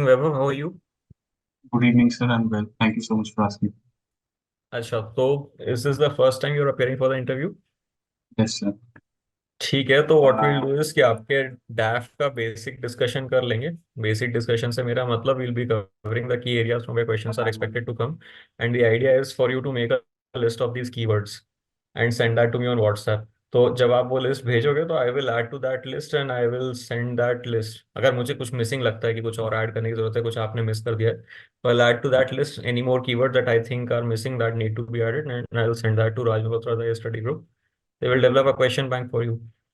Vaibhav, how are you? Good evening, sir. I'm well. Thank you so much for asking. अच्छा, तो is this the first time you are appearing for the interview? Yes, sir. ठीक है, तो what we'll do is कि आपके डैफ का basic discussion कर लेंगे। बेसिक डिस्कशन से मेरा मतलब will be covering the key areas from where questions are expected to come, and the idea is for you to make a list of these keywords and send that to me on WhatsApp. तो जब आप वो list भेजोगे तो I will add to that list and I will send that list. अगर मुझे कुछ missing लगता है कि कुछ और ऐड करने की जरूरत है, कुछ आपने मिस कर दिया है, तो I add to that list any more keyword that I think are missing that need to be added, and I will send that to Raj Malhotra the study group. They will develop a question bank for you.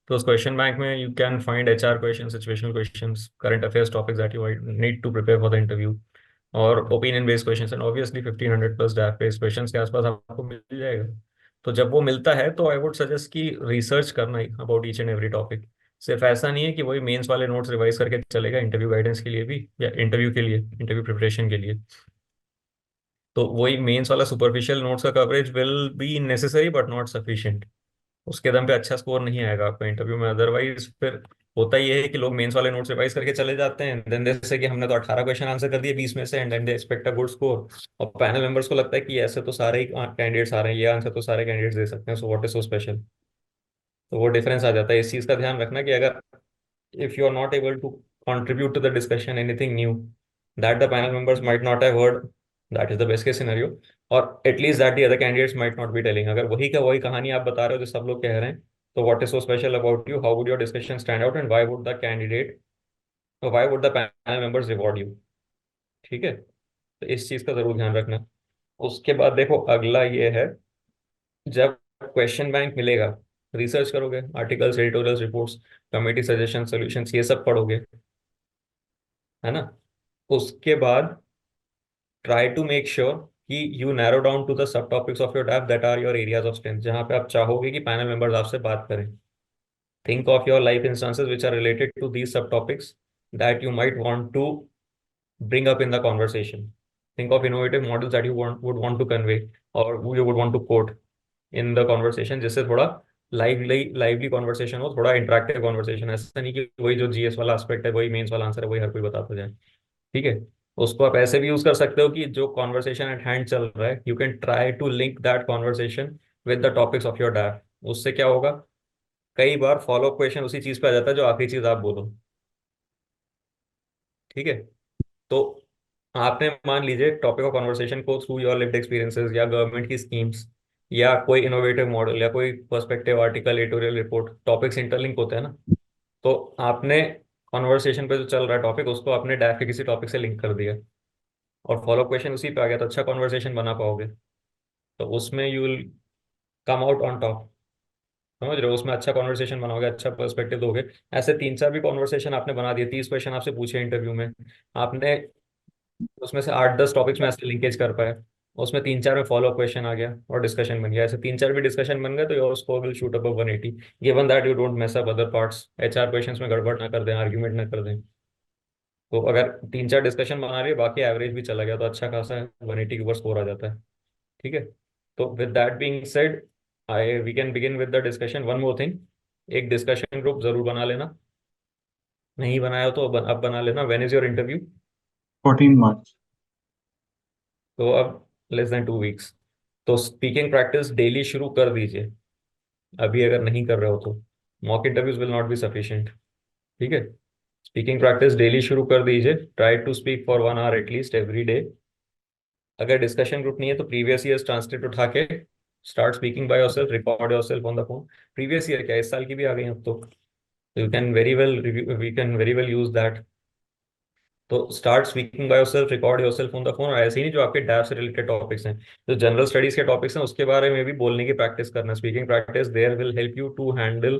तो उस question bank में you can find HR questions, situational questions, current affairs topics that you might need to prepare for the interview, और opinion based questions and obviously 1500 plus DAF based questions के आसपास आपको मिल जाएगा। तो जब वो मिलता है तो आई वुड सजेस्ट कि रिसर्च करना ही about each and every topic. सिर्फ ऐसा नहीं है कि वही मेंस वाले नोट्स रिवाइज करके चलेगा इंटरव्यू गाइडेंस के लिए भी, या इंटरव्यू के लिए, इंटरव्यू प्रिपरेशन के लिए। तो वही मेंस वाला सुपरफिशियल नोट्स का coverage will be necessary but not sufficient. उसके दम पे अच्छा स्कोर नहीं आएगा आपका इंटरव्यू में। अदरवाइज फिर होता ये है कि लोग मेंस वाले नोट्स रिवाइज करके चले जाते हैं, देन जैसे कि हमने तो 18 क्वेश्चन आंसर कर दिए 20 में से, and then they expect a good score. और पैनल मेंबर्स को लगता है कि ऐसे तो सारे ही कैंडिडेट्स आ रहे हैं, ये आंसर तो सारे कैंडिडेट्स दे सकते हैं, so what is so special. तो वो डिफरेंस आ जाता है। इस चीज का ध्यान रखना कि अगर if you are not able to contribute to the discussion anything new that the panel members might not have heard, that is the best case scenario, or at least that the other candidates might not be telling। अगर वही का वही कहानी आप बता रहे हो जो सब लोग कह रहे हैं, तो what is so special about you, how would your discussion stand out, and why would the candidate, or why would the panel members reward you? ठीक है, तो इस चीज का जरूर ध्यान रखना। उसके बाद देखो, अगला ये है, जब क्वेश्चन बैंक मिलेगा, रिसर्च करोगे, articles, editorials, reports, committee suggestion, solutions, ये सब पढ़ोगे, है ना। उसके बाद ट्राई टू मेक श्योर कि you narrow down to the sub topics of your DAF that are your areas of strength, जहां पे आप चाहोगे कि पैनल मेंबर्स आपसे बात करें। Think of your life instances which are related to these sub topics that you might want to bring up in the conversation. Think of innovative models that you would want to convey, or you would want to quote in the conversation, जिससे थोड़ा lively conversation हो, थोड़ा interactive conversation. ऐसा नहीं कि वही जो GS वाला एस्पेक्ट है, वही मेंस वाला आंसर है, वही हर कोई बताता जाए। ठीक है, उसको आप ऐसे भी यूज कर सकते हो कि जो कॉन्वर्सेशन एट हैंड चल रहा है, you can try to link that conversation with the topics of your DAF. उससे क्या होगा, कई बार फॉलो अप क्वेश्चन उसी चीज पे आ जाता है जो आखिरी चीज आप बोलो। ठीक है, तो आपने मान लीजिए टॉपिक ऑफ कॉन्वर्सेशन को थ्रू योर लिव्ड एक्सपीरियंसेस, या गवर्नमेंट की स्कीम्स, या कोई इनोवेटिव मॉडल, या कोई perspective article, editorial report, topics interlink होते हैं ना। तो आपने कॉन्वर्सेशन पे जो चल रहा है टॉपिक, उसको आपने डैफ के किसी टॉपिक से लिंक कर दिया, और फॉलो क्वेश्चन उसी पे आ गया, तो अच्छा कॉन्वर्सेशन बना पाओगे। तो उसमें you will come out on top. समझ रहे हो, उसमें अच्छा कॉन्वर्सेशन बनाओगे, अच्छा पर्सपेक्टिव दोगे। ऐसे तीन चार भी कॉन्वर्सेशन आपने बना दिए, 30 क्वेश्चन आपसे पूछे इंटरव्यू में, आपने उसमें से 8-10 टॉपिक्स में ऐसे लिंकेज कर पाए, उसमें तीन चार में फॉलो क्वेश्चन आ गया और डिस्कशन बन गया, ऐसे तीन चार भी डिस्कशन बन गए, तो your score will shoot up 180, given that you don't mess up other parts, HR questions में गड़बड़ ना कर दें, आर्ग्यूमेंट ना कर दें। तो अगर तीन चार डिस्कशन बना रही है, बाकी एवरेज भी चला गया, तो अच्छा खासा 180 के ऊपर स्कोर आ जाता है। ठीक है, तो with that being said, I we can begin with the discussion. One more thing, एक डिस्कशन ग्रुप जरूर बना लेना। नहीं बनाया हो तो अब बना लेना। When is your interview? 14 March. तो अब लेस देन 2 वीक्स। तो स्पीकिंग प्रैक्टिस डेली शुरू कर दीजिए, अभी अगर नहीं कर रहे हो तो। Mock interviews will not be sufficient. ठीक है, स्पीकिंग प्रैक्टिस डेली शुरू कर दीजिए। Try to speak for 1 hour at least every day. अगर डिस्कशन ग्रुप नहीं है तो प्रीवियस ईयर ट्रांसक्रिप्ट उठा के start speaking by yourself, record yourself on the phone. Previous year क्या, इस साल की भी आ गई अब तो, you can very well we can very well use that. तो start speaking by yourself, record yourself on the phone. और ऐसे ही नहीं, जो आपके डैप से रिलेटेड टॉपिक्स हैं, जो जनरल स्टडीज के टॉपिक्स हैं, उसके बारे में भी बोलने की प्रैक्टिस करना। Speaking practice there will help you to handle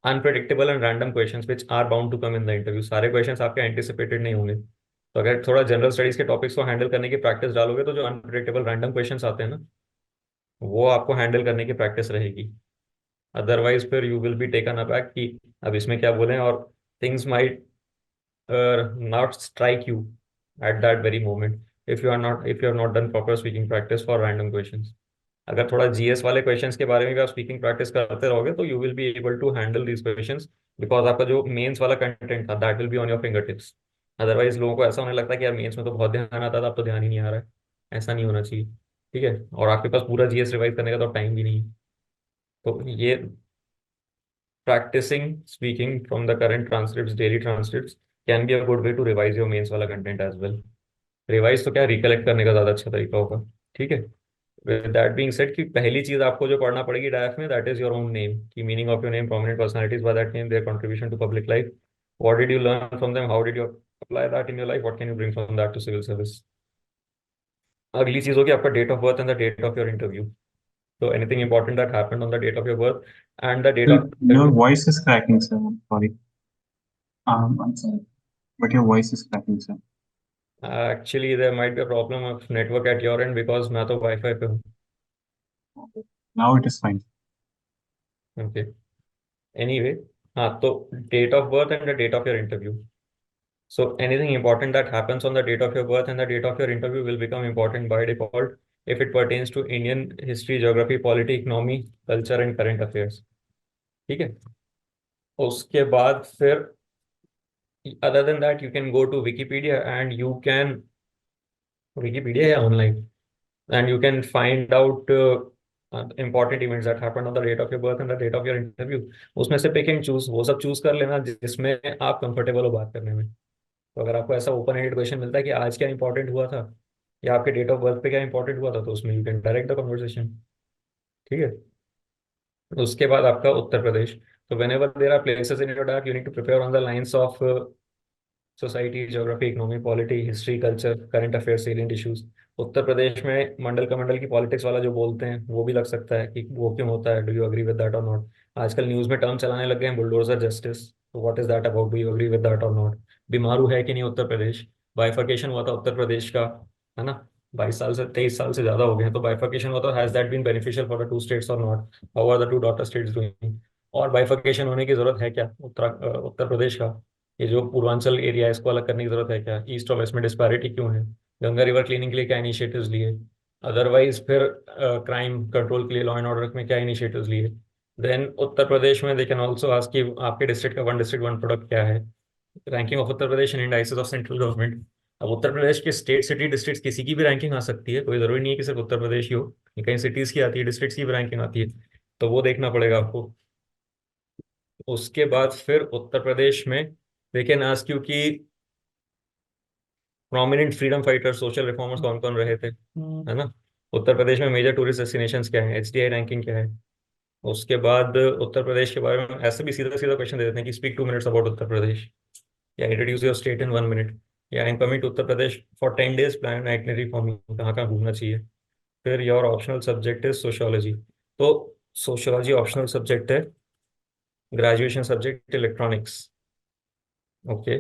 unpredictable and random questions which are bound to come in the interview. सारे क्वेश्चंस आपके एंटिसिपेटेड नहीं होंगे, तो अगर थोड़ा जनरल स्टडीज के टॉपिक्स को हैंडल करने की प्रैक्टिस डालोगे, तो जो अनप्रेडिक्टेबल रैंडम क्वेश्चंस आते हैं ना, वो आपको हैंडल करने की प्रैक्टिस रहेगी। अदरवाइज फिर you will be taken aback कि अब इसमें क्या बोलें, और things might not strike you at that very moment if you have not done proper speaking practice for random questions। अगर थोड़ा जीएस वाले क्वेश्चंस के बारे में भी आप स्पीकिंग प्रैक्टिस करते रहोगे, तो you will be able to handle these questions, because आपका जो मेंस वाला कंटेंट था that will be on your finger tips. Otherwise लोगों को ऐसा होने लगता है कि यार मेंस में तो बहुत ध्यान आता था, अब तो ध्यान ही नहीं आ रहा है। ऐसा नहीं होना चाहिए। ठीक है, और आपके पास पूरा जीएस रिवाइज करने का तो टाइम भी नहीं है। तो ये practicing speaking from the current transcripts, daily transcripts, can be a good way to revise your mains वाला content as well. रिवाइज तो क्या, रिकलेक्ट करने का ज्यादा अच्छा तरीका होगा। ठीक है। विद दैट बीइंग सेड, कि पहली चीज आपको जो पढ़ना पड़ेगी डायफ में, that is your own name, की meaning of your name, prominent personalities by that name, their contribution to public life, what did you learn from them, how did you apply that in your life, what can you bring from that to civil service. अगली चीज होगी आपका date of birth and the date of your interview. तो anything important that happened on the date of your birth and the date Sir, of your interview. voice is cracking, sir. I'm sorry. I'm sorry, but your voice is cracking, sir. Actually there might be a problem of network at your end, because मैं तो wifi पे हूँ। Now it is fine. Okay. Anyway, हाँ, तो date of birth and the date of your interview. So anything important that happens on the date of your birth and the date of your interview will become important by default if it pertains to Indian history, geography, polity, economy, culture and current affairs. ठीक है। उसके बाद फिर other than that you can go to Wikipedia and you can, Wikipedia है online, and you can find out important events that happened on the date of your birth and the date of your interview. उसमें से pick and choose, वो सब choose कर लेना जिसमें आप comfortable हो बात करने में। तो अगर आपको ऐसा ओपन एंडेड क्वेश्चन मिलता है कि आज क्या इंपॉर्टेंट हुआ था, या आपके डेट ऑफ बर्थ पे क्या इंपॉर्टेंट हुआ था, तो उसमें you can direct the conversation. ठीक है। उसके बाद आपका उत्तर प्रदेश। तो whenever there are places in your डार्क, you need to prepare on the lines of society, geography, economy, polity, history, culture, current affairs, salient issues. Uttar Pradesh में मंडल कमंडल की पॉलिटिक्स वाला जो बोलते हैं वो भी लग सकता है कि वो क्यों होता है, do you agree with that और नॉट। आजकल न्यूज में टर्म चलाने लग गए हैं, बुलडोजर जस्टिस, तो what is that about, do you agree with that और नॉट। बीमारू है कि नहीं उत्तर प्रदेश, बाइफर्केशन हुआ था उत्तर प्रदेश का, है ना, 22 साल से 23 साल से ज्यादा हो गए हैं, तो बाइफर्केशन हुआ था, has that been beneficial for the two states और not, how are the two daughter states doing. और बाइफर्केशन होने की जरूरत है क्या उत्तर प्रदेश का, ये जो पूर्वांचल एरिया है इसको अलग करने की जरूरत है क्या, ईस्ट और वेस्ट में डिस्पैरिटी क्यों है, गंगा रिवर क्लीनिंग के लिए क्या इनिशिएटिव्स लिए, अदरवाइज फिर क्राइम कंट्रोल के लिए, लॉ एंड ऑर्डर में क्या इनिशिएटिव्स लिए। देन उत्तर प्रदेश में दे कैन ऑल्सो आस्क कि आपके डिस्ट्रिक्ट का वन डिस्ट्रिक्ट वन प्रोडक्ट क्या है, ranking of Uttar Pradesh in indices of central government. अब उत्तर प्रदेश के स्टेट सिटी डिस्ट्रिक्ट किसी की भी रैंकिंग आ सकती है, कोई जरूरी नहीं है कि सिर्फ उत्तर प्रदेश ही हो, कहीं सिटीज की आती है, डिस्ट्रिक्ट्स की भी रैंकिंग आती है, तो वो देखना पड़ेगा आपको। उसके बाद फिर उत्तर प्रदेश में दे कैन आस्क यू कि prominent freedom fighter, social reformers कौन कौन रहे थे, है ना। उत्तर प्रदेश में मेजर टूरिस्ट डेस्टिनेशंस क्या है, एचडीआई रैंकिंग क्या है। उसके बाद उत्तर प्रदेश के बारे में ऐसे भी सीधा सीधा क्वेश्चन दे देते हैं कि speak 2 minutes about Uttar Pradesh, या introduce your state in 1 minute, या in coming to Uttar Pradesh for 10 days plan itinerary for me, कहाँ कहाँ घूमना चाहिए। फिर your optional subject is sociology. तो सोशियोलॉजी ऑप्शनल सब्जेक्ट है, ग्रेजुएशन सब्जेक्ट इलेक्ट्रॉनिक्स। ओके।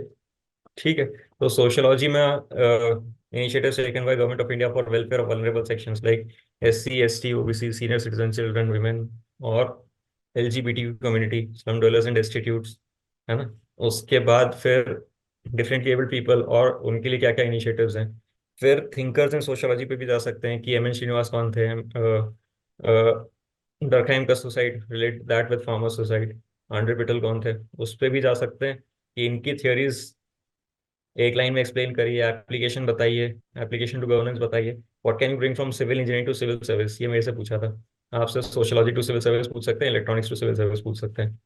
ठीक है। तो सोशियोलॉजी में initiatives taken by government of India for welfare of vulnerable sections like SC, ST, OBC, senior citizen, children, women और LGBT community, slum dwellers and डेस्टिट्यूट्स, है ना। उसके बाद फिर डिफरेंटली एबल्ड पीपल और उनके लिए क्या क्या इनिशिएटिव्स हैं। फिर थिंकर्स इन सोशियोलॉजी पे भी जा सकते हैं कि एम एन श्रीनिवास कौन थे, डरखाइम का suicide, relate that with farmer suicide, Andre Beteille कौन थे, उस पर भी जा सकते हैं कि इनकी थियोरीज एक लाइन में एक्सप्लेन करिए, एप्लीकेशन बताइए, एप्लीकेशन टू गवर्नेंस बताइए, what can you bring from civil engineering to civil service, ये मेरे से पूछा था। आपसे सोशियोलॉजी टू सिविल सर्विस पूछ सकते हैं, इलेक्ट्रॉनिक्स टू सिविल सर्विस पूछ सकते हैं।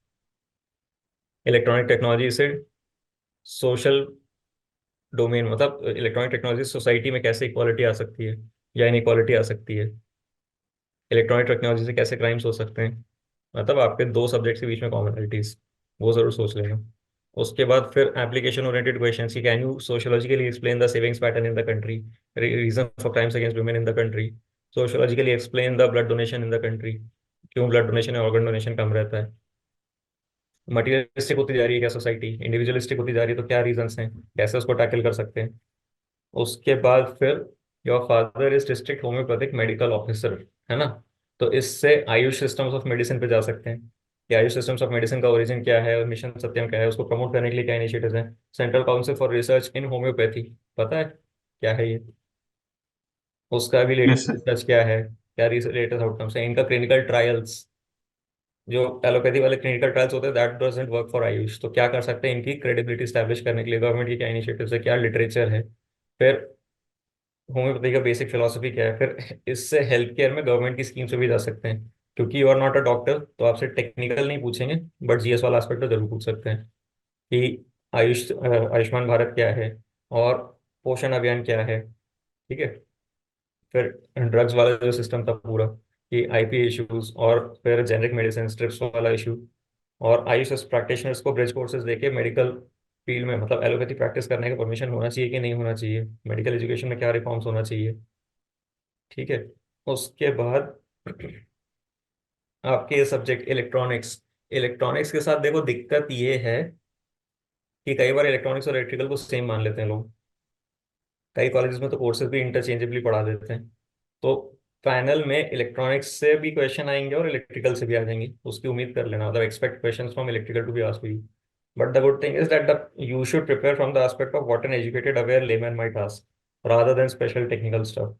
इलेक्ट्रॉनिक टेक्नोलॉजी से सोशल डोमेन, मतलब इलेक्ट्रॉनिक टेक्नोलॉजी सोसाइटी में कैसे इक्वालिटी आ सकती है या इनइक्वालिटी आ सकती है, इलेक्ट्रॉनिक टेक्नोलॉजी से कैसे क्राइम्स हो सकते हैं, मतलब आपके दो सब्जेक्ट के बीच में कॉमनलिटीज, वो जरूर सोच लेना। उसके बाद फिर एप्लीकेशन ओरिएंटेड क्वेश्चंस की, can you sociologically explain the savings pattern in the country, reason for crimes against women in the country, sociologically explain the blood donation in the country, क्यों ब्लड डोनेशन या organ donation कम रहता है, materialistic होती जा रही है क्या सोसाइटी, इंडिविजुअलिस्टिक होती जा रही है तो क्या रीजंस हैं, कैसे उसको टैकल कर सकते हैं। उसके बाद फिर your father is district homeopathic medical officer, है ना, तो इससे आयुष सिस्टम्स ऑफ मेडिसिन पे जा सकते हैं कि आयुष सिस्टम्स ऑफ मेडिसिन का ओरिजिन क्या है और मिशन सत्यम क्या है, उसको प्रमोट करने के लिए क्या इनिशिएटिव्स हैं। Central council for research in homeopathy, पता है क्या है ये, उसका भी Yes, लेटेस्ट sir. रिसर्च क्या है, क्या लेटेस्ट आउटकम्स है इनका, क्लिनिकल ट्रायल्स, जो एलोपैथी वाले क्लिनिकल ट्रायल्स होते हैं that doesn't work for Ayush. तो क्या कर सकते हैं, इनकी क्रेडिबिलिटी स्टैब्लिश करने के लिए गवर्नमेंट की क्या इनिशिएटिव्स है, क्या लिटरेचर है, फिर होम्योपैथी का बेसिक फिलोसफी क्या है, फिर इससे हेल्थ केयर में गवर्नमेंट की स्कीम से भी जा सकते हैं। क्योंकि you are not a doctor तो आपसे टेक्निकल नहीं पूछेंगे, बट जीएस वाला एस्पेक्ट तो जरूर पूछ सकते हैं कि आयुष्मान भारत क्या है, और पोषण अभियान क्या है। ठीक है। फिर ड्रग्स वाला जो सिस्टम था पूरा, कि आईपी इश्यूज, और फिर जेनरिक मेडिसिन ट्रिप्स वाला इशू, और आयुष प्रैक्टिशनर्स को ब्रिज कोर्सेज देके मेडिकल फील्ड में मतलब एलोपैथी प्रैक्टिस करने का परमिशन होना चाहिए कि नहीं होना चाहिए, मेडिकल एजुकेशन में क्या रिफॉर्म्स होना चाहिए। ठीक है। उसके बाद आपके सब्जेक्ट इलेक्ट्रॉनिक्स, इलेक्ट्रॉनिक्स के साथ देखो दिक्कत ये है कि कई बार इलेक्ट्रॉनिक्स और इलेक्ट्रिकल को सेम मान लेते हैं लोग। कई कॉलेजेस में तो कोर्सेज भी इंटरचेंजेबली पढ़ा देते हैं। तो पैनल में इलेक्ट्रॉनिक्स से भी क्वेश्चन आएंगे और इलेक्ट्रिकल से भी आ जाएंगे, उसकी उम्मीद कर लेना, मतलब expect question from electrical to be asked you. But the good thing is that you should prepare from the aspect of what an educated aware layman might ask rather than special technical stuff।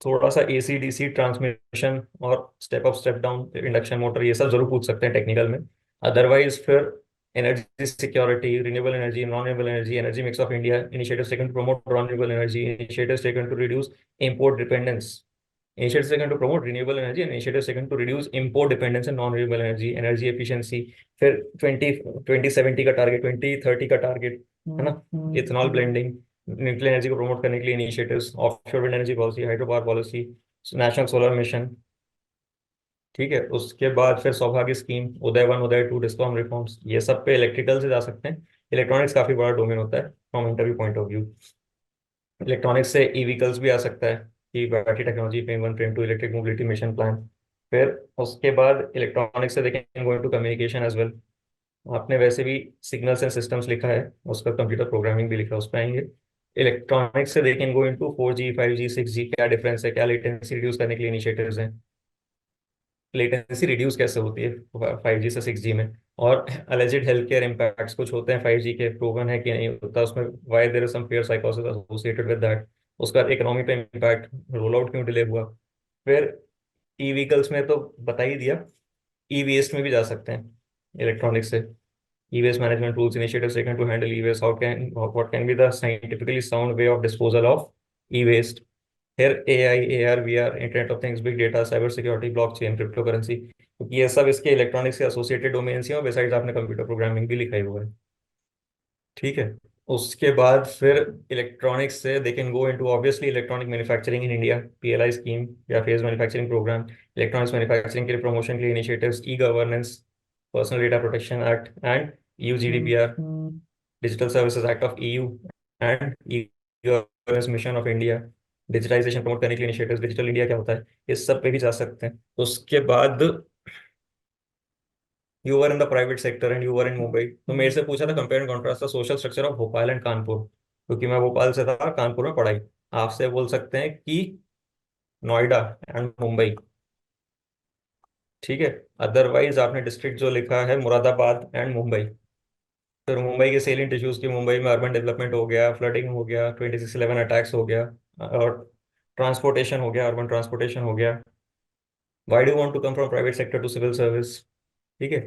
थोड़ा सा AC DC transmission और step up step down induction motor ये सब जरूर पूछ सकते हैं technical में। अदरवाइज फिर energy security, renewable energy, non renewable energy, energy mix of India, initiatives taken to promote non renewable energy, initiatives taken to reduce import dependence, initiatives taken to promote renewable energy and initiatives taken to reduce import dependence on non-renewable energy, energy efficiency। फिर 2070 का target, 2030 का target है ना, ethanol blending, nuclear energy को promote करने के लिए initiatives, offshore wind energy policy, hydro power policy, national solar mission. ठीक है। उसके बाद फिर Saubhagya scheme, Uday one Uday two, discom reforms, ये सब पे इलेक्ट्रिकल से जा सकते हैं। इलेक्ट्रॉनिक्स काफी बड़ा डोमेन होता है from interview point of view. Electronics से ई व्हीकल्स भी आ सकता है, कि battery technology, FAME one FAME two, electric mobility mission plan. फिर उसके बाद इलेक्ट्रॉनिक्स से देखें going to communication as well. आपने वैसे भी सिग्नल्स एंड सिस्टम्स लिखा है, उसका कंप्यूटर प्रोग्रामिंग भी लिखा है, उस पर आएंगे। इलेक्ट्रॉनिक्स से देखें go into 4G 5G 6G, क्या डिफरेंस है, क्या लेटेंसी रिड्यूस करने के लिए इनिशिएटिव्स हैं, लेटेंसी रिड्यूस कैसे होती है 5G से 6G में, और अलेजिड हेल्थ केयर इम्पैक्ट्स कुछ होते हैं 5G के, प्रूवन है कि नहीं होता उसमें, why there is some fear साइकोसिस एसोसिएटेड विद दैट। उसका इकोनॉमी पे इम्पैक्ट, रोल आउट क्यों डिले हुआ। फिर ई व्हीकल्स में तो बता ही दिया। ई वेस्ट में भी जा सकते हैं इलेक्ट्रॉनिक्स से। E waste management tools, initiatives taken to handle e waste, how can what can be the scientifically sound way of disposal of e waste. फिर AI, AR, VR, internet of things, big data, cyber security, blockchain, crypto currency, क्योंकि ये सब इसके electronics के associated domains हैं, और बेसाइड्स आपने computer programming भी लिखा ही हुआ है। ठीक है। उसके बाद फिर इलेक्ट्रॉनिक्स से they can go into obviously electronic manufacturing in India, PLI scheme या phase manufacturing programme, electronics manufacturing के लिए प्रमोशन के लिए initiatives, e governance, personal data protection act and EU GDPR, digital services act of EU and e governance mission of India, digitisation promote करने के लिए initiatives, digital India क्या होता है, इस सब पे भी जा सकते हैं। उसके बाद you were in the private sector and you were in Mumbai, तो मेरे से पूछा था compare and contrast the social structure of Bhopal and Kanpur, क्योंकि मैं भोपाल से था, कानपुर में पढ़ाई। आपसे बोल सकते हैं कि नोएडा एंड मुंबई। ठीक है। अदरवाइज आपने डिस्ट्रिक्ट जो लिखा है मुरादाबाद एंड मुंबई, फिर मुंबई के सेलिएंट इश्यूज की, मुंबई में अर्बन डेवलपमेंट हो गया, फ्लडिंग हो गया, 26/11 अटैक्स हो गया, और ट्रांसपोर्टेशन हो गया, अर्बन ट्रांसपोर्टेशन हो गया, why do want to come from private sector to civil service. ठीक है।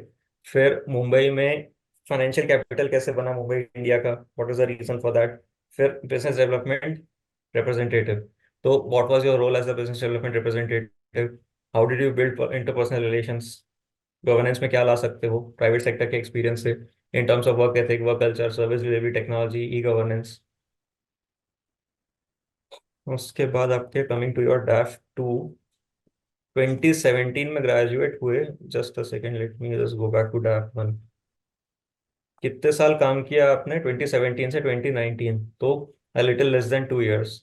फिर मुंबई में फाइनेंशियल कैपिटल कैसे बना मुंबई इंडिया का, what is the reason for that. फिर बिजनेस डेवलपमेंट रिप्रेजेंटेटिव, तो what was your role as a business development representative, how did you build interpersonal relations, governance में क्या ला सकते हो प्राइवेट सेक्टर के एक्सपीरियंस से, in terms of work ethic, work culture, service delivery, technology, e governance. उसके बाद आपके coming to your DAF two, 2017 में ग्रेजुएट हुए, just a second let me just go back to DAF one. कितने साल काम किया आपने 2017 से 2019, तो a little less than 2 years.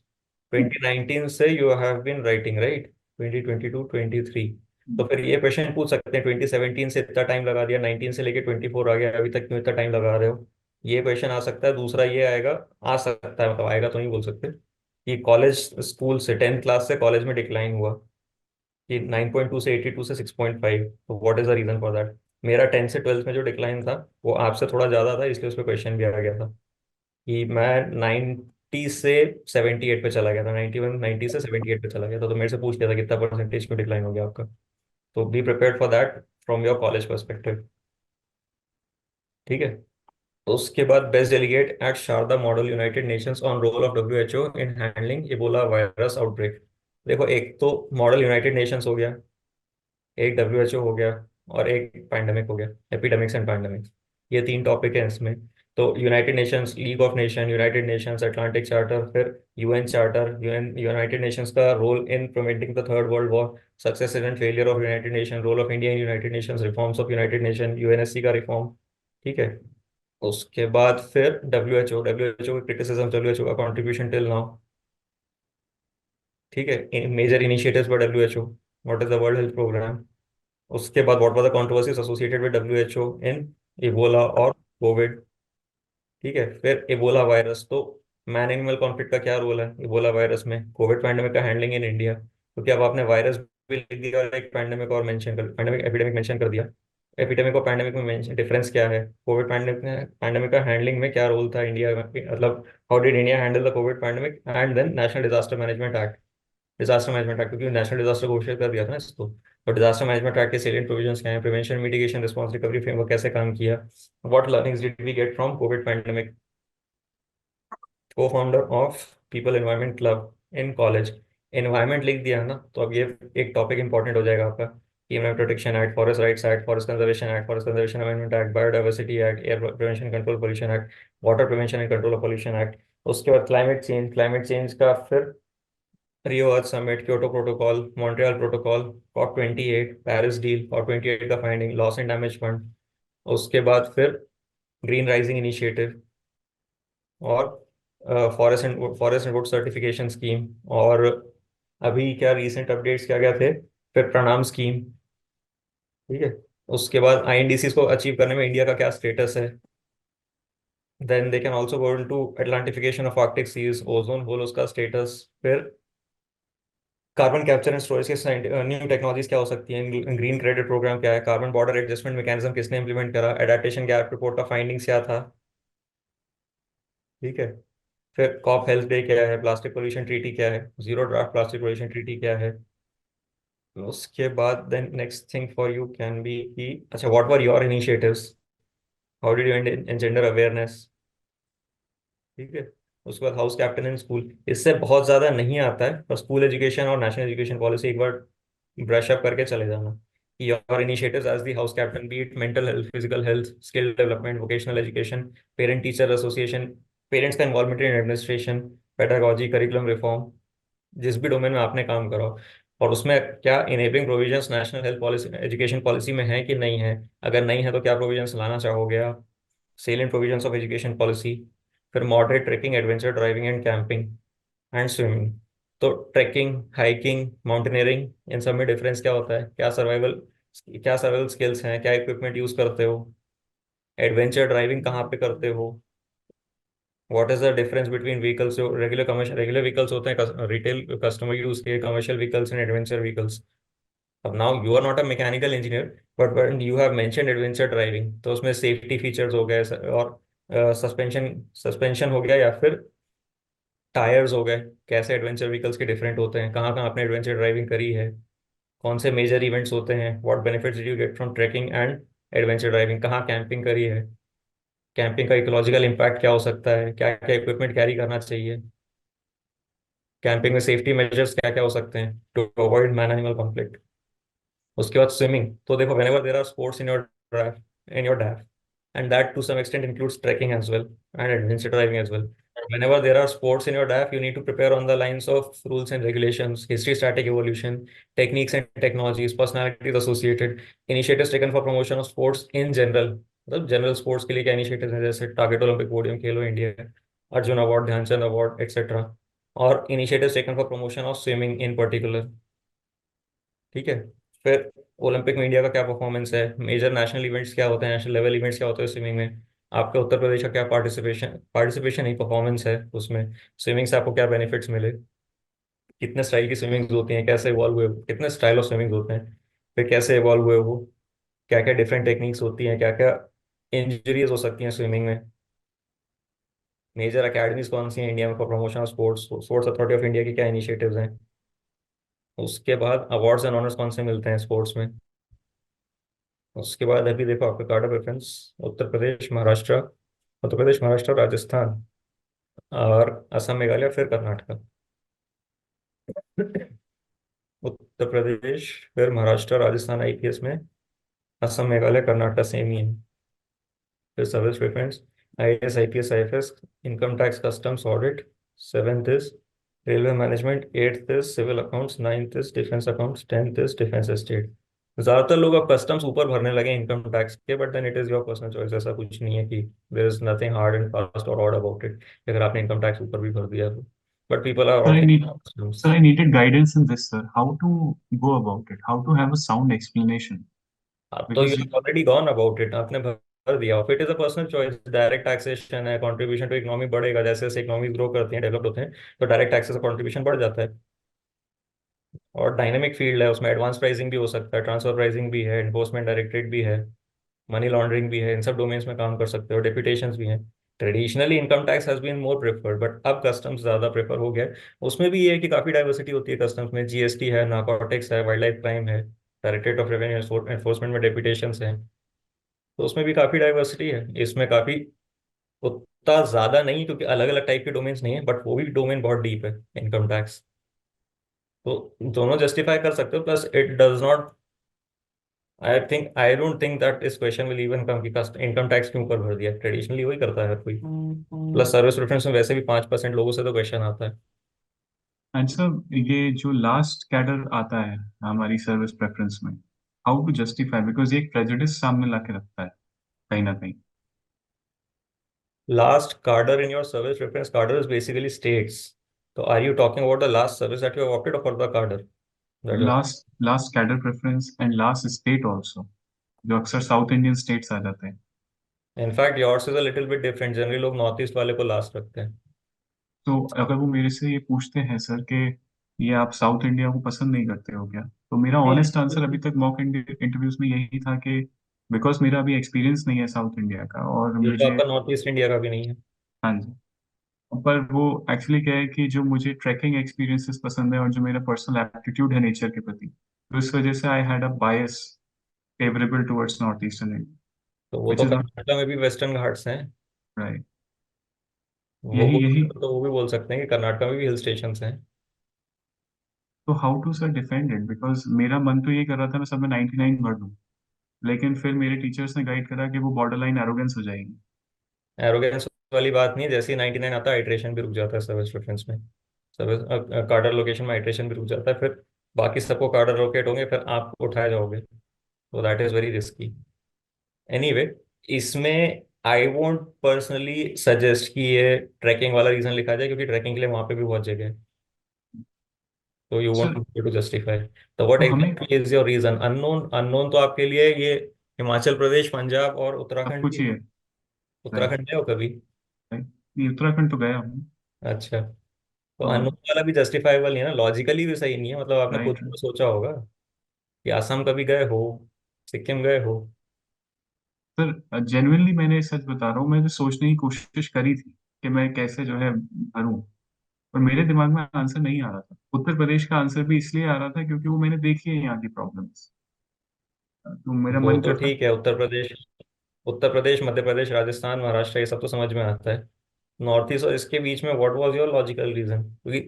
2019 से you have been writing right, 2022 23। तो फिर ये क्वेश्चन पूछ सकते हैं 2017 से इतना टाइम लगा दिया, 19 से लेके 24 आ गया, अभी तक क्यों इतना टाइम लगा रहे हो। ये क्वेश्चन आ सकता है। दूसरा ये आएगा, आ सकता है मतलब आएगा तो नहीं बोल सकते, कि कॉलेज स्कूल से 10th क्लास से कॉलेज में डिक्लाइन हुआ, कि 9.2 से 82 से 6.5, तो what is the reason for that. मेरा 10th से 12th में जो डिक्लाइन था वो आपसे थोड़ा ज्यादा था, इसलिए उस पर क्वेश्चन भी आ गया था, कि मैं 90 से 78 पे चला गया था, 91 90 से 78 पे चला गया था, तो मेरे से पूछ लिया था कितना परसेंटेज क्यों डिक्लाइन हो गया आपका। तो be prepared for that from your college perspective. ठीक है। तो उसके बाद best delegate at Sharda model united nations on role of WHO in handling Ebola virus outbreak. देखो, एक तो मॉडल यूनाइटेड नेशंस हो गया, एक डब्ल्यूएचओ हो गया, और एक पैंडेमिक हो गया, एपिडेमिक्स एंड पैंडेमिक्स। ये तीन टॉपिक हैं इसमें। तो United Nations, League of Nation, United Nations, Atlantic Charter, फिर UN charter, UN United Nations का role in preventing the third world war, success and failure of United Nation, role of India in United Nations, reforms of United Nation, UNSC का reform. ठीक है। उसके बाद फिर WHO, WHO की criticism, WHO का contribution till now. ठीक है। Major initiatives for WHO, what is the world health program. उसके बाद what were the controversies associated with WHO in Ebola और कोविड। ठीक है। फिर इबोला वायरस, तो मैन एनिमल कॉन्फ्लिक्ट का क्या रोल है इबोला वायरस में, कोविड पैंडेमिक का हैंडलिंग इन इंडिया। क्योंकि अब आपने वायरस भी लिख दिया और एक पैंडेमिक और मेंशन कर, पैंडेमिक एपिडेमिक मेंशन कर दिया। एपिडेमिक और पैंडेमिक में डिफरेंस क्या है, कोविड पैंडेमिक पैंडेमिक का हैंडलिंग में क्या रोल था इंडिया में, मतलब how did India handle the COVID pandemic, and then national disaster management act. Disaster management act, क्योंकि नेशनल डिजास्टर घोषित कर दिया था ना इसको। तो डिजास्टर मैनेजमेंट एक्ट के सेलिएंट प्रोविजंस क्या है, prevention, mitigation, response, recovery framework कैसे काम किया, what learnings did we get from COVID pandemic. Co founder of people environment club in college. Environment लिख दिया है ना, तो अब ये एक टॉपिक इंपॉर्टेंट हो जाएगा आपका। Environment protection act, forest rights act, forest conservation act, forest conservation amendment act, biodiversity act, air prevention control pollution act, water prevention and control of pollution act. उसके बाद क्लाइमेट चेंज, क्लाइमेट चेंज का फिर Rio earth summit, Kyoto protocol, Montreal protocol, COP 28, Paris deal, COP 28 का finding, loss and damage fund. उसके बाद फिर green rising initiative, और forest and wood certification scheme, और अभी क्या रीसेंट अपडेट्स क्या क्या थे, फिर प्रणाम स्कीम। ठीक है। उसके बाद आईएनडीसीज को अचीव करने में इंडिया का क्या स्टेटस है। Then they can also go into Atlantification of Arctic seas, ozone hole, उसका स्टेटस। फिर कार्बन कैप्चर एंड स्टोरेज के न्यू टेक्नोलॉजीज क्या हो सकती हैं, ग्रीन क्रेडिट प्रोग्राम क्या है, कार्बन बॉर्डर एडजस्टमेंट मैकेनिज्म किसने इंप्लीमेंट करा, एडेप्टेशन गैप रिपोर्ट का फाइंडिंग्स क्या था। ठीक है। फिर कॉप हेल्थ डे क्या है, प्लास्टिक पोल्यूशन ट्रीटी क्या है, zero draft plastic pollution treaty क्या है। उसके बाद then next thing for you can be कि अच्छा, what were your initiatives, how did you engender awareness. ठीक है। उसके बाद हाउस कैप्टन इन स्कूल, इससे बहुत ज्यादा नहीं आता है, पर स्कूल एजुकेशन और नेशनल एजुकेशन पॉलिसी एक बार ब्रश अप करके चले जाना कि your initiatives as the house captain, be it mental health, physical health, skill development, vocational education, parent teacher association, parents का involvement in administration, pedagogy, curriculum reform, जिस भी domain में आपने काम करो, और उसमें क्या enabling provisions national health policy, education policy में है कि नहीं है, अगर नहीं है तो क्या प्रोविजंस लाना चाहोगे आप, salient provisions of education policy. फिर moderate trekking, adventure driving and camping and swimming. तो ट्रैकिंग, हाइकिंग, माउंटेनियरिंग, इन सब में डिफरेंस क्या होता है, क्या सर्वाइवल स्किल्स हैं, क्या इक्विपमेंट यूज करते हो, एडवेंचर ड्राइविंग कहाँ पे करते हो, what is the difference between vehicles, जो रेगुलर कमर्शियल, रेगुलर व्हीकल्स होते हैं रिटेल कस्टमर यूज के, commercial vehicles and adventure vehicles. अब now you are not a mechanical engineer, but when you have mentioned adventure driving, तो उसमें safety features हो गए, और सस्पेंशन सस्पेंशन हो गया, या फिर टायर्स हो गए, कैसे एडवेंचर व्हीकल्स के डिफरेंट होते हैं, कहाँ कहाँ आपने एडवेंचर ड्राइविंग करी है, कौन से मेजर इवेंट्स होते हैं, what benefits do you get from trekking and adventure driving, कहाँ कैंपिंग करी है, कैंपिंग का इकोलॉजिकल इम्पैक्ट क्या हो सकता है, क्या क्या इक्विपमेंट कैरी करना चाहिए, कैंपिंग में सेफ्टी मेजर्स क्या क्या हो सकते हैं to avoid man animal conflict. उसके बाद स्विमिंग, तो देखो whenever there are sports in your DAF, and that to some extent includes trekking as well and adventure driving as well. Whenever there are sports in your DAF, you need to prepare on the lines of rules and regulations, history, static evolution, techniques and technologies, personalities associated, initiatives taken for promotion of sports in general, मतलब general sports के लिए क्या initiatives हैं, जैसे target Olympic podium, Khelo India, Arjun award, Dhyanchand award, etcetera, और initiatives taken for promotion of swimming in particular. ठीक है। फिर ओलंपिक में इंडिया का क्या परफॉर्मेंस है, मेजर नेशनल इवेंट्स क्या होते हैं, नेशनल लेवल इवेंट्स क्या होते हैं स्विमिंग में, आपके उत्तर प्रदेश का क्या पार्टिसिपेशन पार्टिसिपेशन ही परफॉर्मेंस है उसमें, स्विमिंग से आपको क्या बेनिफिट्स मिले, कितने स्टाइल की स्विमिंग्स होती हैं, कैसे इवॉल्व हुए, कितने स्टाइल ऑफ स्विमिंग होते हैं, फिर कैसे इवॉल्व हुए वो, क्या क्या डिफरेंट टेक्निक्स होती हैं, क्या क्या इंजरीज हो सकती हैं स्विमिंग में, मेजर अकेडमीज कौन सी हैं इंडिया में for promotion of sports, sports authority of India की क्या इनिशिएटिव्स हैं। उसके बाद अवार्ड्स एंड ऑनर्स कौन से मिलते हैं स्पोर्ट्स में, उसके बाद अभी देखो आपका card of preference, Uttar Pradesh Maharashtra, Uttar Pradesh Maharashtra Rajasthan और असम मेघालय फिर कर्नाटका। उत्तर प्रदेश फिर महाराष्ट्र राजस्थान आईपीएस में, असम मेघालय कर्नाटका सेम ही है। फिर service preference, IAS IPS IFS, income tax customs audit, seventh is railway management, eighth is civil accounts, ninth is defence accounts, tenth is defence estate. ज्यादातर लोग अब कस्टम्स ऊपर भरने लगे इनकम टैक्स के, but then it is your personal choice. ऐसा कुछ नहीं है कि there is nothing hard and fast और ऑड अबाउट इट अगर आपने इनकम टैक्स ऊपर भी भर दिया तो। But people are Sir, I need, opting customs. sir, I needed guidance in this, sir. How to go about it? How to have a sound explanation? अब तो you Because have already gone about it, आपने भर दिया। Of it is a personal choice. Direct taxation है, contribution to economy बढ़ेगा जैसे जैसे economy grow करती है, डेवलप होते हैं, तो डायरेक्ट टैक्सेस का कंट्रीब्यूशन बढ़ जाता है। और डायनेमिक फील्ड है, उसमें एडवांस प्राइसिंग भी हो सकता है, ट्रांसफर प्राइसिंग भी है, एनफोर्समेंट डायरेक्टरेट भी है, मनी लॉन्ड्रिंग भी है, इन सब डोमेन्स में काम कर सकते हो, डेप्यूटेशंस भी हैं। Traditionally income tax has been more preferred, but अब कस्टम्स ज़्यादा प्रेफर हो गया है। उसमें भी ये है कि काफ़ी डाइवर्सिटी होती है कस्टम्स में, जीएसटी है, नारकोटिक्स है, वाइल्ड लाइफ क्राइम है, डायरेक्टरेट ऑफ रेवेन्यू एनफोर्समेंट में डेप्यूटेशंस हैं। तो उसमें भी काफ़ी डाइवर्सिटी है, इसमें काफ़ी उतना ज़्यादा नहीं क्योंकि अलग अलग टाइप के डोमेन्स नहीं है, बट वो भी डोमेन बहुत डीप है इनकम टैक्स। तो दोनों जस्टिफाई कर सकते हो, plus it does not, I don't think that इस क्वेश्चन विल इवन कम कि कस्ट इनकम टैक्स क्यों ऊपर भर दिया, ट्रेडिशनली वही करता है हर कोई। प्लस सर्विस प्रेफरेंस में वैसे भी 5% लोगों से तो क्वेश्चन आता है। आंसर, ये जो लास्ट कैडर आता है हमारी सर्विस प्रेफरेंस में, हाउ टू जस्टिफाई? बिकॉज ये एक प्रेजुडिस सामने ला के रखता है कहीं ना कहीं। Last cadre in your service preference, cadre is basically states. तो are you talking about the last service that you have opted for the cadre that. Last last cadre preference and last state also, जो अक्सर south Indian states आ जाते हैं। In fact yours is a little bit different, generally लोग north east वाले को last रखते हैं। तो अगर वो मेरे से ये पूछते हैं सर कि ये आप साउथ इंडिया को पसंद नहीं करते हो क्या, तो मेरा ऑनेस्ट आंसर अभी नहीं, तक मॉक इंटरव्यूज में यही था कि बिकॉज मेरा अभी एक्सपीरियंस नहीं है साउथ इंडिया का, और ये तो मुझे। आपका नॉर्थ ईस्ट इंडिया का भी नहीं है। हाँ जी। पर वो एक्चुअली क्या है कि जो मुझे ट्रैकिंग एक्सपीरियंसेस पसंद है और जो मेरा पर्सनल एप्टीट्यूड है नेचर के प्रति, तो इस वजह से I had a bias favourable towards north eastern India, तो वो विच तो इज नॉट कर्नाटका में भी वेस्टर्न घाट्स हैं। राइट। वो यही यही। बोल तो वो भी बोल सकते हैं कि कर्नाटका में भी हिल स्टेशन हैं। तो how to sir defend it? Because मेरा मन तो ये कर रहा था मैं सब में 99 भर दूं, लेकिन फिर मेरे टीचर्स ने गाइड करा कि वो बॉर्डर लाइन एरोगेंस हो जाएगी। एरोगेंस वाली बात नहीं है, जैसे ही 99 आता है आइट्रेशन भी रुक जाता है सर्विस प्रेफरेंस में। सर्विस कार्डर लोकेशन में आइट्रेशन भी रुक जाता है, फिर बाकी सबको कार्डर लोकेट होंगे, फिर आप उठाए जाओगे, तो that is very risky. Anyway, इसमें आई वोंट पर्सनली सजेस्ट कि ये ट्रैकिंग वाला रीजन लिखा जाए, क्योंकि ट्रैकिंग के लिए वहां पे भी बहुत जगह है। तो you want sir, to justify, तो व्हाट तो हमें exactly is your reason? Unknown, unknown तो आपके लिए ये हिमाचल प्रदेश, पंजाब और सब उत्तराखंड कुछ भी ही है। है। राइट। उत्तराखंड गए हो कभी? राइट। ये उत्तराखंड तो गया हूँ। अच्छा, तो हाँ। अननोन वाला भी जस्टिफाइबल नहीं है ना, लॉजिकली भी सही नहीं है। मतलब आपने खुद राइट। तो सोचा होगा कि असम कभी गए हो, सिक्किम गए हो? सर जेन्युइनली मैंने सच बता रहा हूँ, मैं तो सोचने की कोशिश करी थी कि मैं कैसे जो है भरूं, पर मेरे दिमाग में आंसर नहीं आ रहा था। उत्तर प्रदेश का आंसर भी इसलिए आ रहा था क्योंकि वो मैंने देखी है यहाँ की प्रॉब्लम्स, तो मेरा वो मन तो करता। ठीक है, उत्तर प्रदेश, उत्तर प्रदेश, मध्य प्रदेश, राजस्थान, महाराष्ट्र, ये सब तो समझ में आता है। नॉर्थ ईस्ट और इसके बीच में what was your logical reason? क्योंकि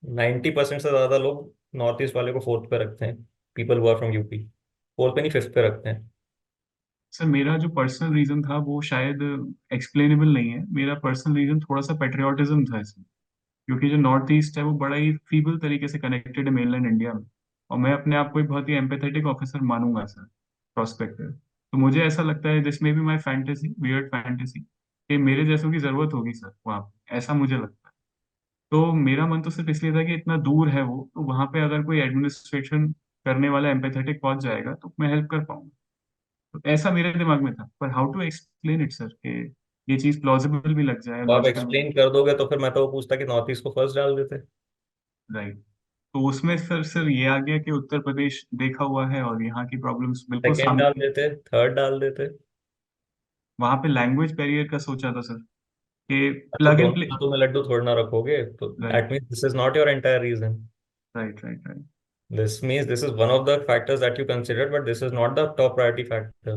90% से ज्यादा लोग नॉर्थ ईस्ट वाले को फोर्थ पे रखते हैं, people who are from UP, fourth पे नहीं फिफ्थ पे रखते हैं। सर मेरा जो पर्सनल रीजन था वो शायद एक्सप्लेनेबल नहीं है। मेरा पर्सनल रीजन थोड़ा सा पेट्रियाटिज्म था इसमें, क्योंकि जो नॉर्थ ईस्ट है वो बड़ा ही फीबल तरीके से कनेक्टेड है मेनलैंड इंडिया में, और मैं अपने आप को एक बहुत ही एम्पैथेटिक ऑफिसर मानूंगा सर, प्रोस्पेक्टिव। तो मुझे ऐसा लगता है, this may be my fantasy, weird fantasy, कि मेरे जैसों की जरूरत होगी सर वहाँ पे, ऐसा मुझे लगता है। तो मेरा मन तो सिर्फ इसलिए था कि इतना दूर है वो, तो वहाँ पे अगर कोई एडमिनिस्ट्रेशन करने वाला एम्पैथेटिक पहुंच जाएगा तो मैं हेल्प कर पाऊंगा। तो ऐसा मेरे दिमाग में था, पर how to explain it sir, कि ये चीज प्लॉजिबल भी लग जाए, तो आप लॉजिकल भी। एक्सप्लेन कर दोगे तो फिर मैं तो वो पूछता कि नॉर्थ ईस्ट को फर्स्ट डाल देते, राइट। तो उसमें सर ये आ गया कि उत्तर प्रदेश देखा हुआ है और यहाँ की प्रॉब्लम्स बिल्कुल सेकेंड डाल सामने। देते, थर्ड डाल देते। वहां पे लैंग्वेज बैरियर का सोचा था सर, कि तो प्लग एंड दोनों प्ले। हाथों में लड्डू थोड़ना रखोगे, तो right. That means this is not your entire reason. Right. Right. Right. This means this is one of the factors that you considered, but this is not the top priority factor,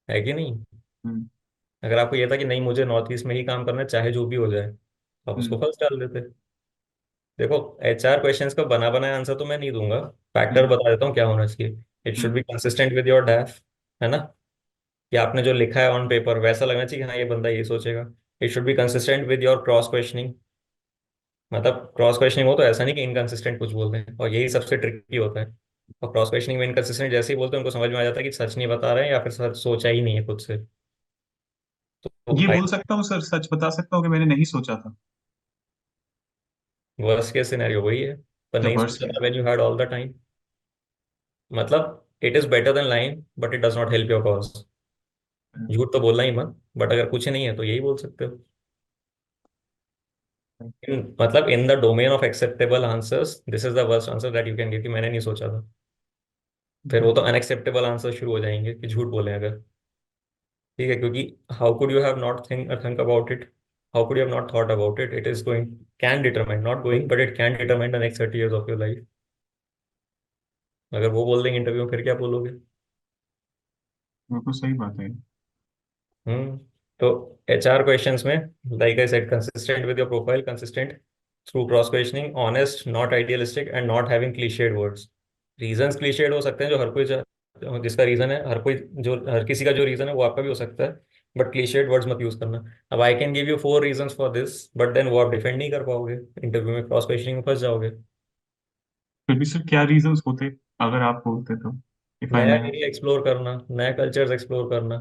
है कि नहीं? हम्म। अगर आपको ये था कि नहीं मुझे नॉर्थ ईस्ट में ही काम करना है चाहे जो भी हो जाए, तो आप उसको हम्म। फर्स्ट डाल देते। देखो, HR क्वेश्चंस का बना बनाया आंसर तो मैं नहीं दूंगा, फैक्टर हम्म। बता देता हूँ क्या होना चाहिए। It should hmm. Be consistent with your डैफ, है ना? कि आपने जो लिखा है ऑन पेपर वैसा लगना चाहिए कि हाँ ये बंदा ये सोचेगा। It should be consistent with your cross questioning, मतलब क्रॉस क्वेश्चनिंग हो तो ऐसा नहीं कि इनकंसिस्टेंट कुछ बोलते हैं, और यही सबसे ट्रिकी होता है। और क्रॉस क्वेश्चनिंग में इनकंसिस्टेंट जैसे ही बोलते हैं उनको समझ में आ जाता है कि सच नहीं बता रहे हैं या फिर सच सोचा ही नहीं है खुद से। तो ये बोल सकता हूँ सर, सच बता सकता हूँ कि मैंने नहीं सोचा था। वर्स्ट केस सिनेरियो वही है, पर जब नहीं वर्स्ट सोचा केस। था when you had all the time. मतलब it is better than lying but it does not help your cause. झूठ तो बोलना ही मत, बट अगर कुछ नहीं है तो यही बोल सकते हो। मतलब in the domain of acceptable answers this is the worst answer that you can give कि मैंने नहीं सोचा था। फिर वो तो अनएक्सेप्टेबल आंसर शुरू हो जाएंगे कि झूठ बोले अगर। ठीक है, क्योंकि how could you have not think about it, how could you have not thought about it, it is going, can determine, not going but it can determine the next 30 years of your life. अगर वो बोल देंगे interview में फिर क्या बोलोगे? वो तो सही बात है। हम्म। तो HR क्वेश्चंस में, like I said, consistent with your profile, consistent through cross questioning, honest, not idealistic and not having clichéd words. Reasons clichéd हो सकते हैं, जो हर कोई जिसका रीजन है, हर कोई जो हर किसी का जो रीजन है वो आपका भी हो सकता है, बट क्लीशेड वर्ड्स मत यूज करना। अब I can give you 4 reasons for this, but then वो आप डिफेंड नहीं कर पाओगे, इंटरव्यू में क्रॉस क्वेश्चनिंग में फंस जाओगे। फिर भी सर क्या रीजंस होते अगर आप बोलते तो, इफ आई नया मे। एरिया एक्सप्लोर करना, नया कल्चर्स एक्सप्लोर करना।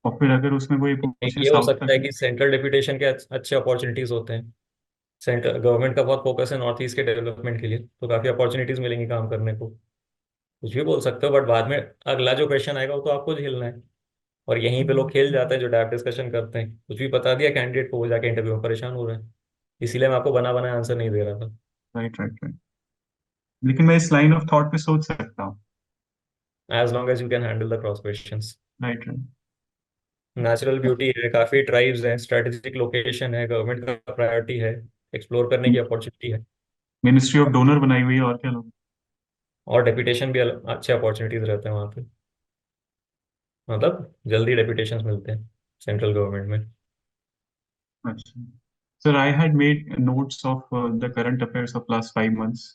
और फिर अगर उसमें कोई एक पूछे ये हो साउथ सकता तक। है कि सेंट्रल डिप्यूटेशन के अच्छे अपॉर्चुनिटीज होते हैं। सेंट्रल गवर्नमेंट का बहुत फोकस है नॉर्थ ईस्ट के डेवलपमेंट के लिए, तो काफी अपॉर्चुनिटीज मिलेंगी काम करने को। कुछ भी बोल सकते हो, बट बाद में अगला जो क्वेश्चन आएगा वो तो आपको झेलना है। और यहीं पे लोग खेल जाते हैं जो डैप डिस्कशन करते हैं, कुछ भी बता दिया कैंडिडेट को, वो जाके इंटरव्यू में परेशान हो रहे हैं। इसीलिए मैं आपको बना बना आंसर नहीं दे रहा था। Right, right, right. लेकिन मैं इस लाइन ऑफ थॉट पे सोच सकता हूँ। As long as you can handle the cross question. Right, right. Natural beauty है, काफी ट्राइब्स हैं, स्ट्रेटेजिक लोकेशन है, गवर्नमेंट का प्रायोरिटी है, एक्सप्लोर करने की अपॉर्चुनिटी है। मिनिस्ट्री ऑफ डोनर बनाई हुई है, और क्या लोग। और डेपुटेशन भी अच्छे अपॉर्चुनिटीज रहते हैं वहाँ पे, मतलब जल्दी डेपुटेशन मिलते हैं सेंट्रल गवर्नमेंट में। अच्छा। Sir, I had made notes of the current affairs of last 5 months,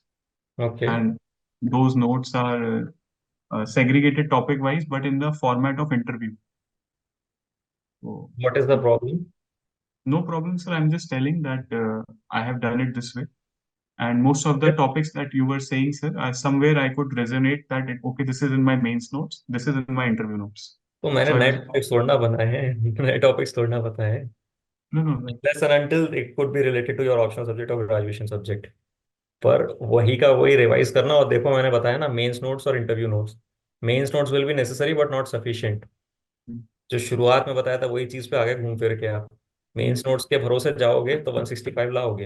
okay. and those notes are segregated topic wise but in the format of interview. So, what is the problem? no problem, sir. I'm just telling that I have done it this way. And most of the topics that you were saying, sir, somewhere I could resonate that, okay, this is in my mains notes, this is in my interview notes. तो मैंने So I नए was, topics तोड़ना बनाए हैं नए topics तोड़ना पता है। no, no, no. unless and until it could be related to your optional subject or graduation subject, पर वही का वही रिवाइज करना। और देखो मैंने बताया ना, मेंस नोट्स और interview notes, mains notes will be necessary but not sufficient. जो शुरुआत में बताया था वही चीज पे आगे घूम फिर के आप मेंस नोट्स के भरोसे जाओगे तो 165 लाओगे।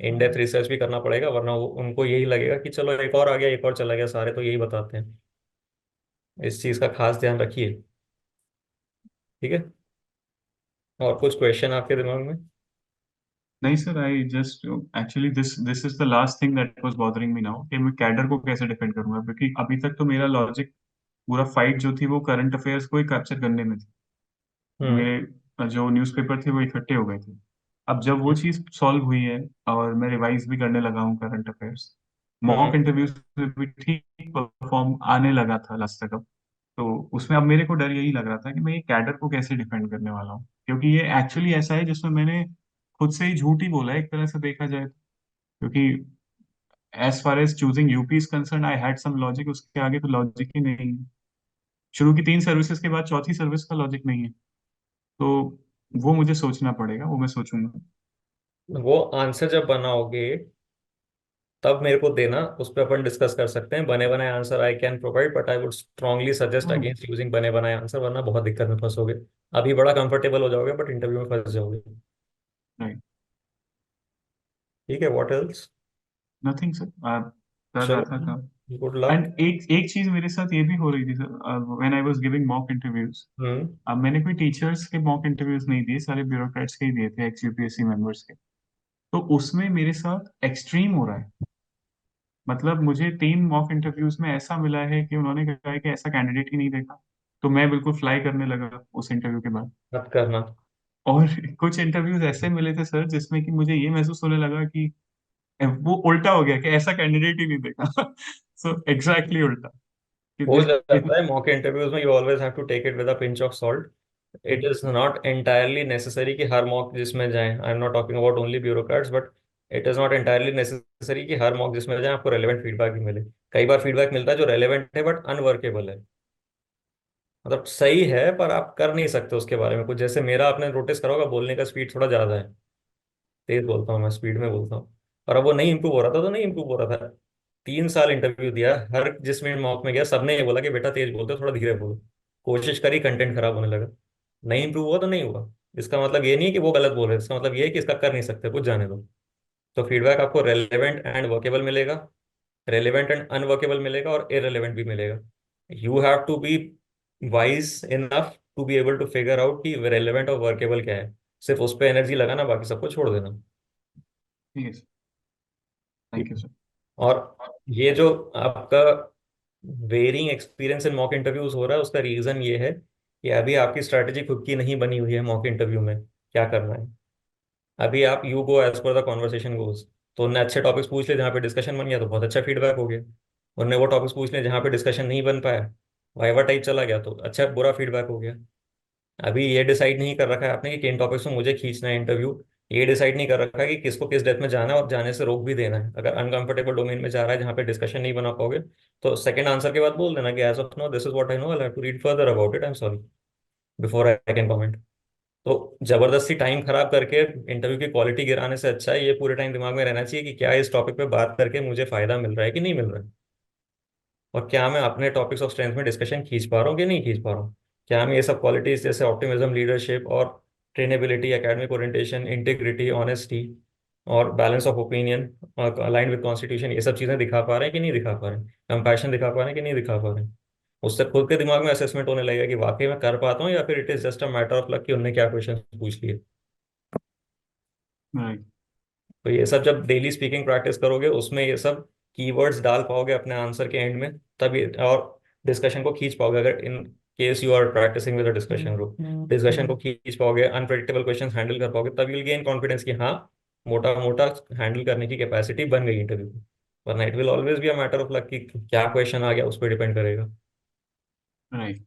इन डेप्थ रिसर्च भी करना पड़ेगा, वरना उनको यही लगेगा कि चलो एक और आ गया, एक और चला गया, सारे तो यही बताते हैं। इस चीज का खास ध्यान रखिए। ठीक है? और कुछ क्वेश्चन आपके दिमाग में? नहीं sir, I just actually this is the last thing that was bothering me now, कि मैं कैडर को कैसे डिफेंड करूंगा, क्योंकि अभी तक तो मेरा लॉजिक, पूरा फाइट जो थी वो करंट अफेयर्स को ही कैप्चर करने में थी। हम्म। मेरे जो न्यूज़पेपर थे वो इकट्ठे हो गए थे। अब जब वो चीज़ सॉल्व हुई है और मैं रिवाइज भी करने लगा हूँ करंट अफेयर्स, हम्म। मॉक इंटरव्यूज में भी ठीक परफॉर्म आने लगा था लास्ट तक अब। तो उसमें अब मेरे को डर यही लग रहा था कि मैं ये कैडर को कैसे डिफेंड करने वाला हूँ, क्योंकि ये एक्चुअली ऐसा है जिसमें मैंने खुद से ही झूठ ही बोला है एक तरह से देखा जाए तो। क्योंकि as far as choosing UP is concern, I had some logic, उसके आगे तो लॉजिक ही नहीं है। शुरू की 3 सर्विसेज के बाद चौथी सर्विस का लॉजिक नहीं है। तो वो मुझे सोचना पड़ेगा, वो मैं सोचूंगा। वो आंसर जब बनाओगे तब मेरे को देना, उस पर अपन डिस्कस कर सकते हैं। बने बनाए answer I can provide, but I would strongly suggest against using बने बनाए आंसर, वरना बहुत दिक्कत में फंसोगे। अभी बड़ा कंफर्टेबल हो जाओगे बट इंटरव्यू में फंस जाओगे। राइट। ठीक है, व्हाट एल्स? नथिंग सर, कर रहा था चलो, काम। Good luck. एंड एक एक चीज मेरे साथ ये भी हो रही थी sir, when I was giving mock interviews. Hmm. अब मैंने कोई टीचर्स के मॉक इंटरव्यूज नहीं दिए, सारे ब्यूरोक्रेट्स के ही दिए थे, एक्स यूपीएससी मेंबर्स के। तो उसमें मेरे साथ एक्सट्रीम हो रहा है। मतलब मुझे 3 मॉक इंटरव्यूज में ऐसा मिला है कि उन्होंने कहा है कि ऐसा कैंडिडेट ही नहीं देखा। तो मैं बिल्कुल फ्लाई करने लगा उस इंटरव्यू के बाद। मत करना। और कुछ इंटरव्यूज ऐसे मिले थे सर जिसमें कि मुझे ये महसूस होने लगा कि वो उल्टा हो गया कि ऐसा कैंडिडेट ही नहीं देखा। सो एग्जैक्टली उल्टा कि हो जिस जाता है मॉक इंटरव्यूज में, you always have to take it with a pinch of salt. It is not entirely necessary कि हर मॉक जिसमें जाएं, I am not talking about only bureaucrats, but it is not entirely necessary कि हर mock जिसमें जाएं आपको relevant feedback भी मिले। कई बार फीडबैक मिलता है जो रेलेवेंट है बट अनवर्केबल है, मतलब सही है पर आप कर नहीं सकते उसके बारे में कुछ। जैसे मेरा आपने नोटिस करा होगा, बोलने का स्पीड थोड़ा ज्यादा है, तेज बोलता हूँ मैं, स्पीड में बोलता हूँ। और अब वो नहीं इंप्रूव हो रहा था तो नहीं इंप्रूव हो रहा था। 3 साल इंटरव्यू दिया, हर जिसमें मॉक में गया सबने ये बोला कि बेटा तेज बोलते हो, थोड़ा धीरे बोलो। कोशिश करी, कंटेंट खराब होने लगा। नहीं इंप्रूव हुआ तो नहीं हुआ। इसका मतलब ये नहीं है कि वो गलत बोल रहे हैं, इसका मतलब ये है कि इसका कर नहीं सकते, कुछ जाने दो। तो फीडबैक आपको रेलेवेंट एंड वर्केबल मिलेगा, रेलेवेंट एंड अनवर्केबल मिलेगा, और इरेलेवेंट भी मिलेगा। You have to be wise enough to be able to figure out कि रेलेवेंट और वर्केबल क्या है। सिर्फ उस पर एनर्जी लगाना, बाकी सबको छोड़ देना। ठीक है सर। Thank you sir. और ये जो आपका varying experience in mock interviews हो रहा है, उसका रीजन ये है कि अभी आपकी स्ट्रैटेजी खुद की नहीं बनी हुई है मॉक इंटरव्यू में क्या करना है। अभी आप you go as per the conversation goes. तो उनने अच्छे टॉपिक्स पूछ लिए जहाँ पे डिस्कशन बन गया तो बहुत अच्छा फीडबैक हो गया। उनने वो टॉपिक्स पूछ लिए जहाँ पे डिस्कशन नहीं बन पाया, वाइवा टाइप चला गया, तो अच्छा बुरा फीडबैक हो गया। अभी ये डिसाइड नहीं कर रखा है आपने कि किन टॉपिक्स में मुझे खींचना है इंटरव्यू। ये डिसाइड नहीं कर रखा है कि किसको किस डेप्थ में जाना है और जाने से रोक भी देना है। अगर अनकंफर्टेबल डोमेन में जा रहा है जहाँ पे डिस्कशन नहीं बना पाओगे, तो सेकंड आंसर के बाद बोल देना कि as of now this is what I know, I have to read further about it, I am sorry, before I can comment. तो जबरदस्ती टाइम खराब करके इंटरव्यू की क्वालिटी गिराने से अच्छा है ये पूरे टाइम दिमाग में रहना चाहिए कि क्या इस टॉपिक पे बात करके मुझे फायदा मिल रहा है कि नहीं मिल रहा है, और क्या मैं अपने टॉपिक्स ऑफ स्ट्रेंथ में डिस्कशन खींच पा रहा हूँ कि नहीं खींच पा रहा हूँ। क्या मैं ये सब क्वालिटीज जैसे ऑप्टिमिज्म, लीडरशिप और trainability, academic orientation, integrity, honesty और balance of opinion, aligned with constitution, ये सब चीज़ें दिखा पा रहे हैं कि नहीं दिखा पा रहे हैं, कंपैशन दिखा पा रहे हैं कि नहीं दिखा पा रहे हैं। उससे खुद के दिमाग में असेसमेंट होने लगेगा कि वाकई मैं कर पाता हूँ या फिर it is just a matter of luck कि उनने क्या क्वेश्चन पूछ लिए। राइट। तो ये सब जब डेली स्पीकिंग प्रैक्टिस करोगे उसमें ये सब कीवर्ड्स डाल पाओगे अपने आंसर के एंड में, तब ये और डिस्कशन को खींच पाओगे। अगर in case you are practicing with discussion group, discussion को खींच पाओगे, अनप्रेडिक्टेबल क्वेश्चन हैंडल कर पाओगे, तब विल गेन कॉन्फिडेंस कि हाँ मोटा मोटा हैंडल करने की कैपेसिटी बन गई इंटरव्यू में। वरना it will always be a matter of luck कि क्या क्वेश्चन आ गया उस पर डिपेंड करेगा। राइट।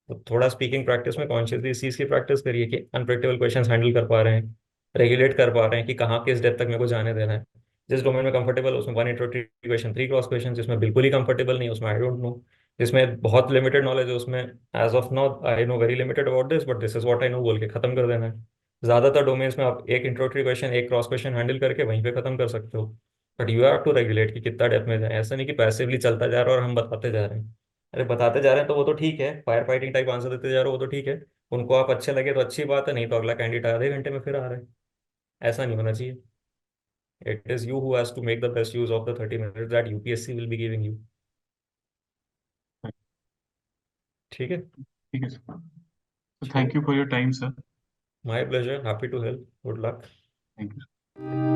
तो थोड़ा स्पीकिंग प्रैक्टिस में कॉन्शियसली इस चीज़ की प्रैक्टिस करिए कि अनप्रेडिक्टेबल क्वेश्चंस हैंडल कर पा रहे हैं, रेगुलेट कर पा रहे हैं कि कहाँ किस डेप्थ तक मेरे को जाने देना है। जिस डोमेन में कंफर्टेबल उसमें 1 इंट्रोडक्टरी क्वेश्चन, 3 क्रॉस क्वेश्चन, जिसमें बिल्कुल ही कंफर्टेबल नहीं उसमें आई डोंट नो, जिसमें बहुत लिमिटेड नॉलेज है उसमें as of now I know very limited about this but this is what I know बोल के खत्म कर देना है। ज्यादातर डोमेन्स में आप 1 introductory question, 1 cross question handle करके वहीं पे खत्म कर सकते हो। But you have to regulate कि कितना डेप्थ में जाए, ऐसा नहीं कि पैसिवली चलता जा रहा है और हम बताते जा रहे हैं। अरे बताते जा रहे हैं तो वो तो ठीक है, फायर फाइटिंग टाइप आंसर देते जा रहे हो वो तो ठीक है, उनको आप अच्छे लगे तो अच्छी बात है, नहीं तो अगला कैंडिडेट आधे घंटे में फिर आ रहा है। ऐसा नहीं होना चाहिए। It is you who has to make the best use of the 30 minutes that UPSC will be giving you. ठीक है। ठीक है सर। तो चलो, thank you for your time sir. My pleasure, happy to help, good luck. Thank you.